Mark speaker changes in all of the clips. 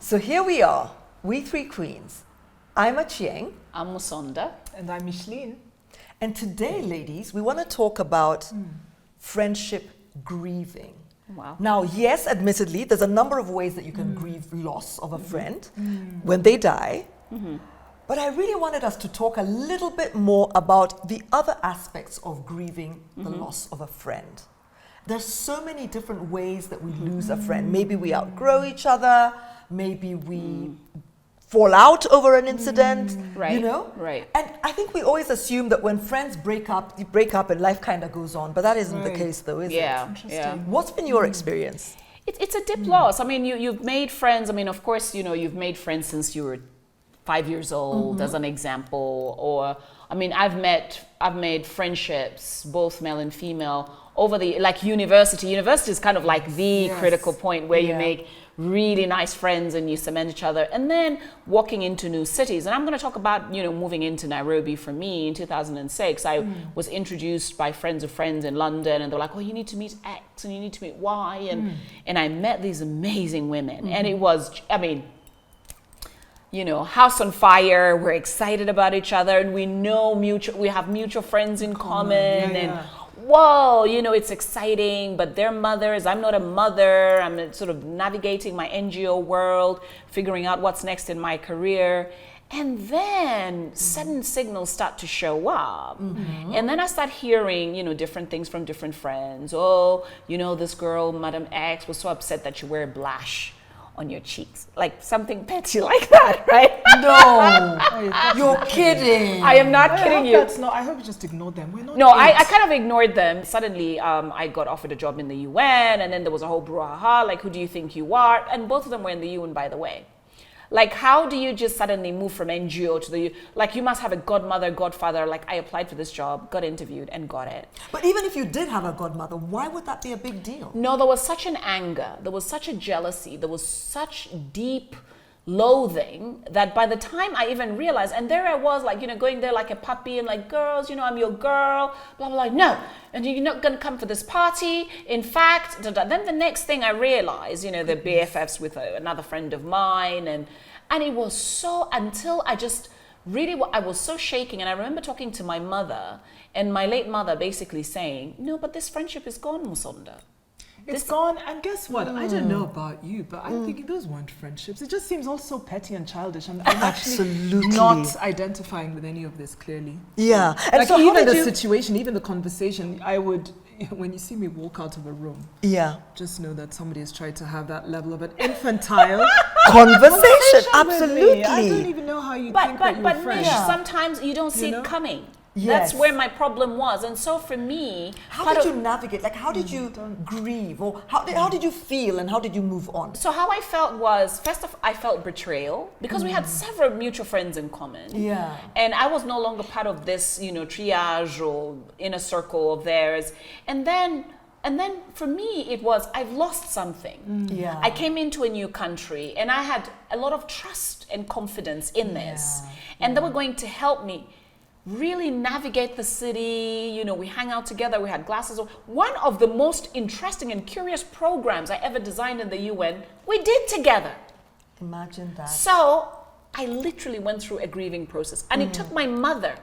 Speaker 1: So here we are, we three queens. I'm Achieng.
Speaker 2: I'm Musonda.
Speaker 3: And I'm Micheline.
Speaker 1: And today, ladies, we want to talk about friendship grieving.
Speaker 2: Wow.
Speaker 1: Now, yes, admittedly, there's a number of ways that you can grieve loss of a friend when they die. But I really wanted us to talk a little bit more about the other aspects of grieving the loss of a friend. There's so many different ways that we lose a friend. Maybe we outgrow each other. Maybe we fall out over an incident, you know?
Speaker 2: Right.
Speaker 1: And I think we always assume that when friends break up, you break up and life kind of goes on. But that isn't the case though, is it?
Speaker 2: Yeah.
Speaker 1: What's been your experience?
Speaker 2: It's a deep loss. I mean, you've made friends. I mean, of course, you know, you've made friends since you were 5 years old, as an example. Or, I mean, I've made friendships, both male and female, over the, like university. University is kind of like the critical point where you make really nice friends and you cement each other. And then walking into new cities. And I'm going to talk about, you know, moving into Nairobi for me in 2006. I was introduced by friends of friends in London, and they're like, oh, you need to meet X and you need to meet Y. And I met these amazing women. And it was, I mean, you know, house on fire. We're excited about each other, and we know we have mutual friends in common. And whoa, you know, it's exciting. But they're mothers. I'm not a mother. I'm sort of navigating my NGO world, figuring out what's next in my career. And then sudden signals start to show up. And then I start hearing, you know, different things from different friends. Oh, you know, this girl, Madam X, was so upset that you wear blush on your cheeks, like something petty like that, right?
Speaker 1: No, you're kidding.
Speaker 2: I am not kidding you.
Speaker 3: I hope you just ignored them. We're not.
Speaker 2: No, I kind of ignored them. Suddenly, I got offered a job in the UN, and then there was a whole brouhaha, like, who do you think you are? And both of them were in the UN, by the way. Like, how do you just suddenly move from NGO to the, like, you must have a godmother, godfather. Like, I applied for this job, got interviewed, and got it.
Speaker 1: But even if you did have a godmother, why would that be a big deal?
Speaker 2: No, there was such an anger, there was such a jealousy, there was such deep loathing that by the time I even realized, and there I was, like, you know, going there like a puppy and like, girls, you know, I'm your girl, blah, blah, blah. No, and you're not going to come for this party. In fact, then the next thing I realized, you know, the BFFs with another friend of mine, and it was so, until I just really, I was so shaking. And I remember talking to my mother, and my late mother basically saying, no, but this friendship is gone, Musonda.
Speaker 3: It's gone, and guess what? I don't know about you, but I'm thinking those weren't friendships. It just seems all so petty and childish. I'm actually not identifying with any of this clearly.
Speaker 1: Yeah. And
Speaker 3: like,
Speaker 1: so
Speaker 3: even the situation, even the conversation, I would, when you see me walk out of a room, just know that somebody has tried to have that level of an infantile
Speaker 1: conversation. Absolutely.
Speaker 3: I don't even know how you think that you're friends.
Speaker 2: Mish, sometimes you don't see it coming.
Speaker 1: Yes.
Speaker 2: That's where my problem was. And so for me,
Speaker 1: how did you navigate? Like, how did you grieve? Or how did you feel, and how did you move on?
Speaker 2: So how I felt was, first of all, I felt betrayal because we had several mutual friends in common.
Speaker 1: Yeah.
Speaker 2: And I was no longer part of this, you know, triage or inner circle of theirs. And then for me, it was, I've lost something.
Speaker 1: Yeah.
Speaker 2: I came into a new country, and I had a lot of trust and confidence in this. And they were going to help me really navigate the city. You know, we hang out together, we had glasses. One of the most interesting and curious programs I ever designed in the UN, we did together.
Speaker 1: Imagine that.
Speaker 2: So I literally went through a grieving process. And it took my mother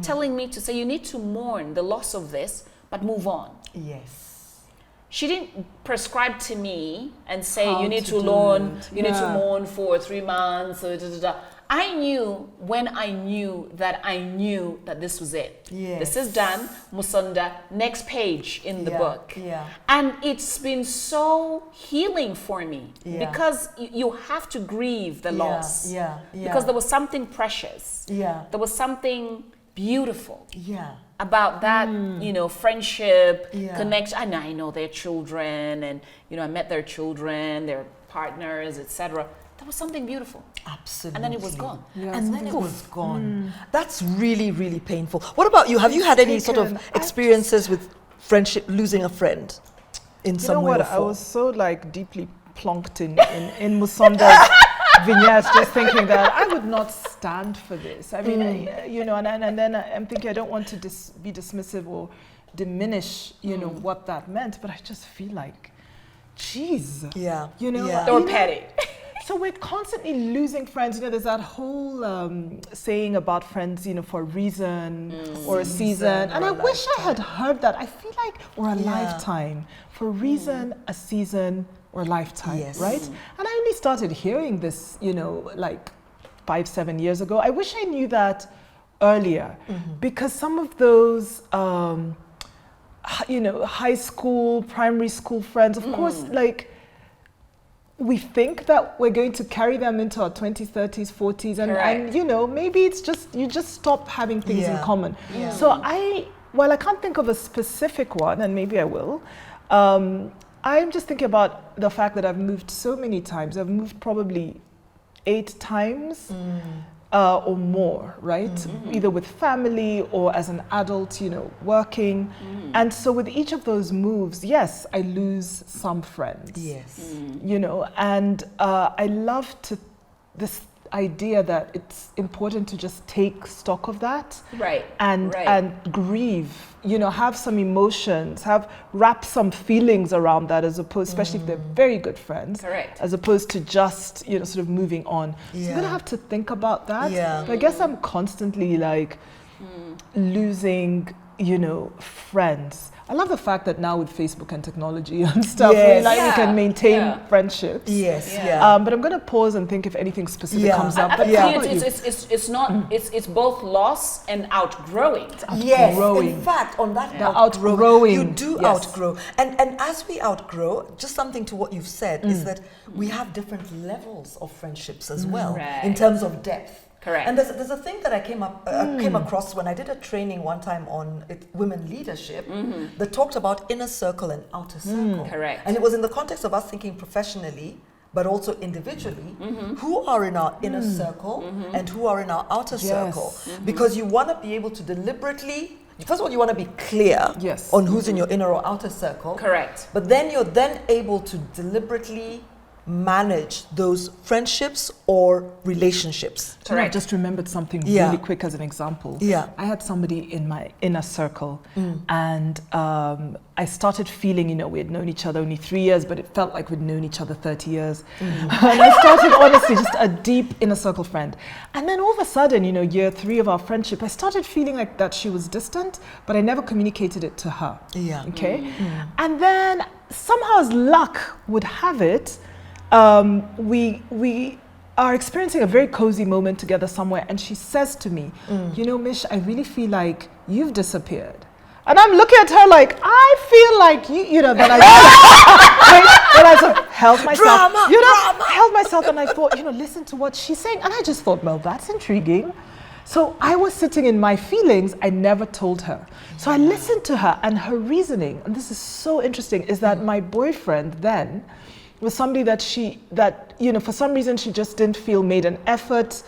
Speaker 2: telling me to say, you need to mourn the loss of this, but move on.
Speaker 1: Yes.
Speaker 2: She didn't prescribe to me and say,
Speaker 3: How
Speaker 2: you need
Speaker 3: to
Speaker 2: you need to mourn for 3 months. I knew when I knew that this was it.
Speaker 1: Yes.
Speaker 2: This is done, Musonda, next page in the book.
Speaker 1: Yeah.
Speaker 2: And it's been so healing for me because you have to grieve the loss. Because there was something precious. There was something beautiful. About that, you know, friendship, connection. And I know their children, and, you know, I met their children, their partners, etc. There was something beautiful.
Speaker 1: Absolutely.
Speaker 2: And then it was gone.
Speaker 1: And then it was gone. That's really, really painful. What about you? Have you had any sort of experiences with friendship, losing a friend in some way or form?
Speaker 3: I was so, like, deeply plunked in Musonda's vignettes, just thinking that I would not stand for this. I mean, you know, and then I'm thinking I don't want to be dismissive or diminish, you know, what that meant, but I just feel like, geez.
Speaker 1: Yeah.
Speaker 3: You know,
Speaker 1: Yeah.
Speaker 2: Or petty.
Speaker 3: So we're constantly losing friends. You know, there's that whole saying about friends, you know, for a reason or a season. And I wish I had heard that. I feel like, or a lifetime. For a reason, a season, or a lifetime, right? And I only started hearing this, you know, like 5-7 years ago. I wish I knew that earlier, because some of those, you know, high school, primary school friends, of course, like, we think that we're going to carry them into our 20s, 30s, 40s, and you know, maybe it's just, you just stop having things in common. So while I can't think of a specific one, and maybe I will, I'm just thinking about the fact that I've moved so many times. I've moved probably 8 times or more, right? Either with family or as an adult, you know, working. And so with each of those moves, yes, I lose some friends. You know, and I love this idea that it's important to just take stock of that. And grieve, you know, have some emotions, wrap some feelings around that, as opposed, especially if they're very good friends, as opposed to just, you know, sort of moving on. So you're gonna have to think about that. But I guess I'm constantly like losing, you know, friends. I love the fact that now with Facebook and technology and stuff, we can maintain friendships. But I'm going to pause and think if anything specific comes up. But
Speaker 2: it's not. It's both loss and outgrowing.
Speaker 1: In fact, on that outgrowing, you do outgrow. And as we outgrow, just something to what you've said is that we have different levels of friendships as well in terms of depth. And there's a thing that I came across when I did a training one time on women leadership that talked about inner circle and outer circle. And it was in the context of us thinking professionally, but also individually, who are in our inner circle and who are in our outer circle. Because you want to be able to deliberately, first of all, you want to be clear on who's in your inner or outer circle. But then you're then able to deliberately manage those friendships or relationships.
Speaker 3: I just remembered something really quick as an example. I had somebody in my inner circle and I started feeling, you know, we had known each other only 3 years, but it felt like we'd known each other 30 years. And I started, honestly, just a deep inner circle friend. And then all of a sudden, you know, year 3 of our friendship, I started feeling like that she was distant, but I never communicated it to her. And then somehow, as luck would have it, we are experiencing a very cozy moment together somewhere, and she says to me, you know, Mish, I really feel like you've disappeared. And I'm looking at her like, I feel like you know, then I sort of held myself, held myself, and I thought, you know, listen to what she's saying. And I just thought, well, that's intriguing. So I was sitting in my feelings. I never told her. So I listened to her, and her reasoning, and this is so interesting, is that my boyfriend then was somebody that you know, for some reason she just didn't feel made an effort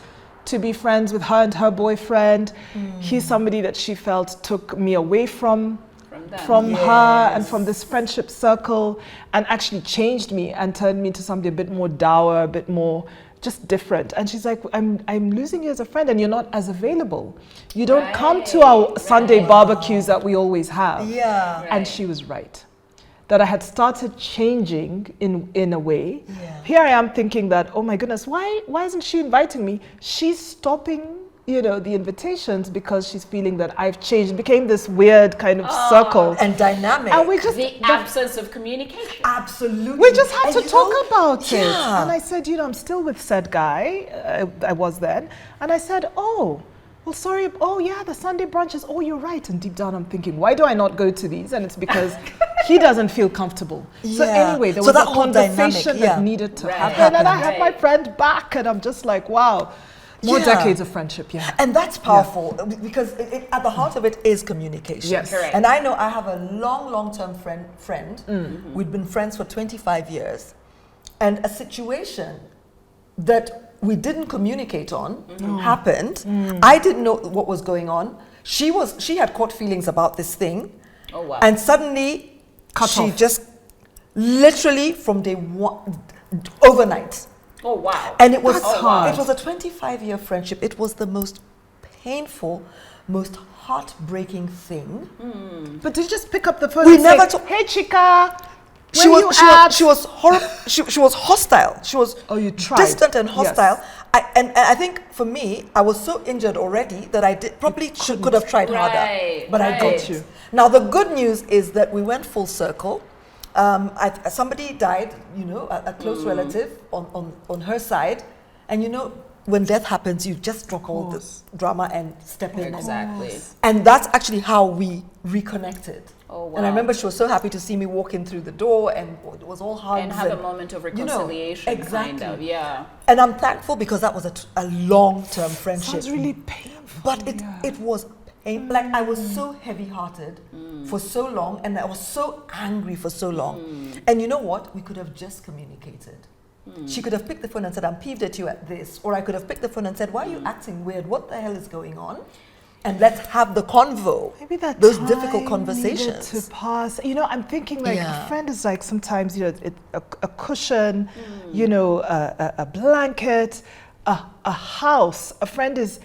Speaker 3: to be friends with her and her boyfriend. He's somebody that she felt took me away from her and from this friendship circle, and actually changed me and turned me into somebody a bit more dour, a bit more just different. And she's like, I'm losing you as a friend, and you're not as available. You don't come to our Sunday barbecues that we always have. And she was right. That I had started changing in a way. Here I am thinking that, oh my goodness, why isn't she inviting me? She's stopping, you know, the invitations because she's feeling that I've changed. It became this weird kind of circle.
Speaker 1: And dynamic.
Speaker 3: And we just,
Speaker 2: the absence of communication.
Speaker 1: Absolutely.
Speaker 3: We just had to talk about it. And I said, you know, I'm still with said guy, I was then. And I said, oh, well, sorry, oh yeah, the Sunday brunches, oh, you're right. And deep down I'm thinking, why do I not go to these? And it's because he doesn't feel comfortable. So anyway, there was a conversation that needed to happen. And I had my friend back, and I'm just like, wow, more decades of friendship, And
Speaker 1: that's powerful, because at the heart of it is communication. And I know I have a long-term friend. We'd been friends for 25 years. And a situation that we didn't communicate on happened. I didn't know what was going on. She had caught feelings about this thing. And suddenly she just literally from day one, overnight. And it was it was a 25-year friendship. It was the most painful, most heartbreaking thing.
Speaker 3: But did you just pick up the phone and say, hey chica,
Speaker 1: She was hostile. She was
Speaker 3: you tried.
Speaker 1: distant and hostile.
Speaker 3: Yes.
Speaker 1: And I think for me, I was so injured already that I could have tried harder, but I didn't. Now the good news is that we went full circle. Somebody died, a close relative on her side, and when death happens, you just drop all the drama and step in.
Speaker 2: Exactly.
Speaker 1: And that's actually how we reconnected.
Speaker 2: Oh, wow.
Speaker 1: And I remember she was so happy to see me walk in through the door, and it was all hugs.
Speaker 2: And have a moment of reconciliation,
Speaker 1: exactly.
Speaker 2: kind of, yeah.
Speaker 1: And I'm thankful because that was a long-term friendship.
Speaker 3: Sounds really painful.
Speaker 1: But it was painful. Like, I was so heavy-hearted for so long, and I was so angry for so long. And you know what? We could have just communicated. She could have picked the phone and said, I'm peeved at you at this. Or I could have picked the phone and said, why are you acting weird? What the hell is going on? And let's have the convo.
Speaker 3: Maybe that
Speaker 1: those
Speaker 3: time
Speaker 1: difficult conversations
Speaker 3: needed to pass. I'm thinking like a friend is like sometimes a cushion, a blanket, a house. A friend is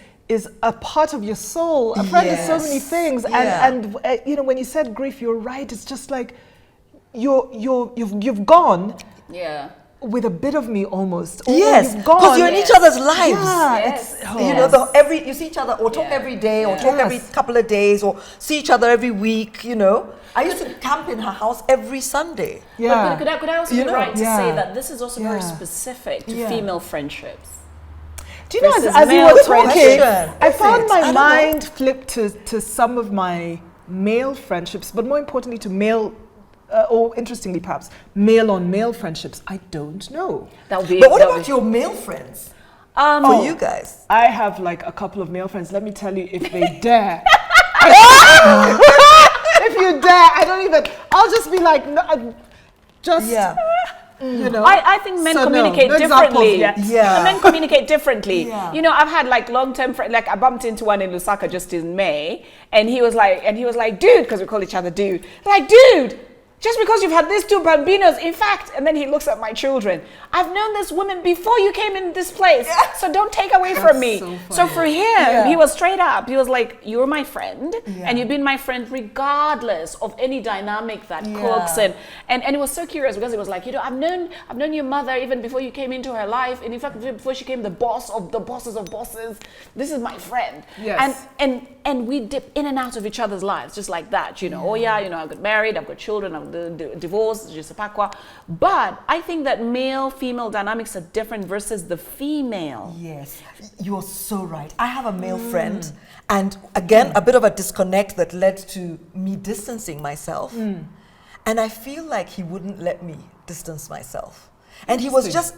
Speaker 3: a part of your soul. A friend is so many things. And when you said grief, you're right. It's just like you've gone.
Speaker 2: Yeah.
Speaker 3: With a bit of me almost.
Speaker 1: Yes, because you're in each other's lives.
Speaker 3: Yeah,
Speaker 1: you see each other or talk every day or talk every couple of days or see each other every week. I used to camp in her house every Sunday.
Speaker 2: Yeah. But could I also be right to say that this is also very specific to female friendships?
Speaker 3: Do you know, as you were talking, I found my mind flipped to some of my male friendships, but more importantly to male. Or interestingly, perhaps male-on-male friendships. I don't know.
Speaker 1: But what about your male friends? For you guys,
Speaker 3: I have like a couple of male friends. Let me tell you, if they dare, if you dare, I'll just be like, no, just. Yeah.
Speaker 2: I think men communicate differently. Men communicate differently.
Speaker 1: Yeah.
Speaker 2: I've had like long-term friends. Like I bumped into one in Lusaka just in May, and he was like, dude, because we call each other dude. Like, dude. Just because you've had these two bambinos, in fact, and then he looks at my children. I've known this woman before you came in this place, so don't take away from me. So for him, he was straight up. He was like, you're my friend, and you've been my friend regardless of any dynamic that cooks. And he was so curious because he was like, I've known your mother even before you came into her life, and in fact, before she came the boss of the bosses of bosses. This is my friend. Yes. And we dip in and out of each other's lives just like that. I got married, I've got children, I've divorce, but I think that male-female dynamics are different versus the female.
Speaker 1: Yes, you're so right. I have a male friend, and again, a bit of a disconnect that led to me distancing myself. And I feel like he wouldn't let me distance myself. And he was just,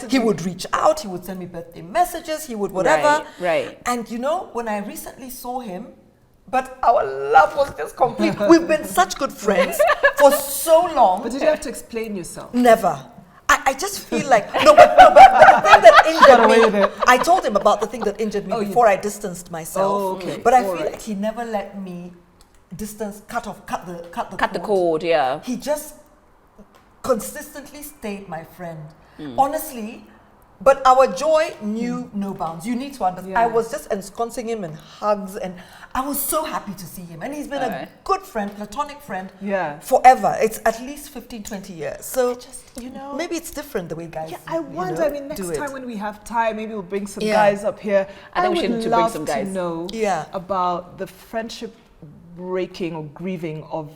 Speaker 1: he would reach out, he would send me birthday messages, he would whatever.
Speaker 2: Right.
Speaker 1: And when I recently saw him, but our love was just complete. We've been such good friends for so long.
Speaker 3: But did you have to explain yourself?
Speaker 1: Never. I just feel like, but the thing that injured me, I told him about the thing that injured me before I distanced myself. But I feel like he never let me cut the
Speaker 2: cord. Yeah.
Speaker 1: He just consistently stayed my friend. Honestly, but our joy knew no bounds. You need to understand. I was just ensconcing him in hugs, and I was so happy to see him. And he's been a good friend, platonic friend, forever. It's at least 15, 20 years. So, maybe it's different the way guys
Speaker 3: I wonder, next time when we have time, maybe we'll bring some guys up here. I think we should bring some guys. To know about the friendship breaking or grieving of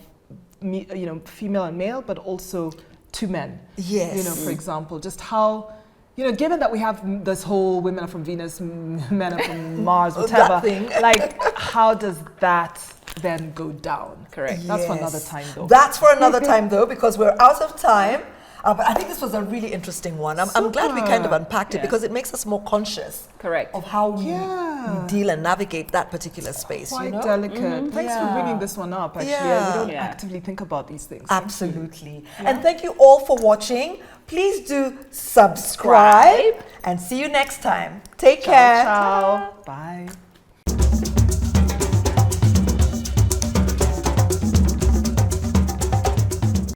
Speaker 3: female and male, but also two men. Yes. For example, just how... given that we have this whole women are from Venus, men are from Mars, whatever, how does that then go down?
Speaker 2: Correct.
Speaker 1: Yes.
Speaker 3: That's for another time, though.
Speaker 1: That's for another time, though, because we're out of time. But I think this was a really interesting one. I'm glad we kind of unpacked it because it makes us more conscious of how we deal and navigate that particular space.
Speaker 3: Quite delicate. Thanks for bringing this one up, actually. We don't actively think about these things.
Speaker 1: Absolutely. And thank you all for watching. Please do subscribe and see you next time. Take care.
Speaker 3: Ciao.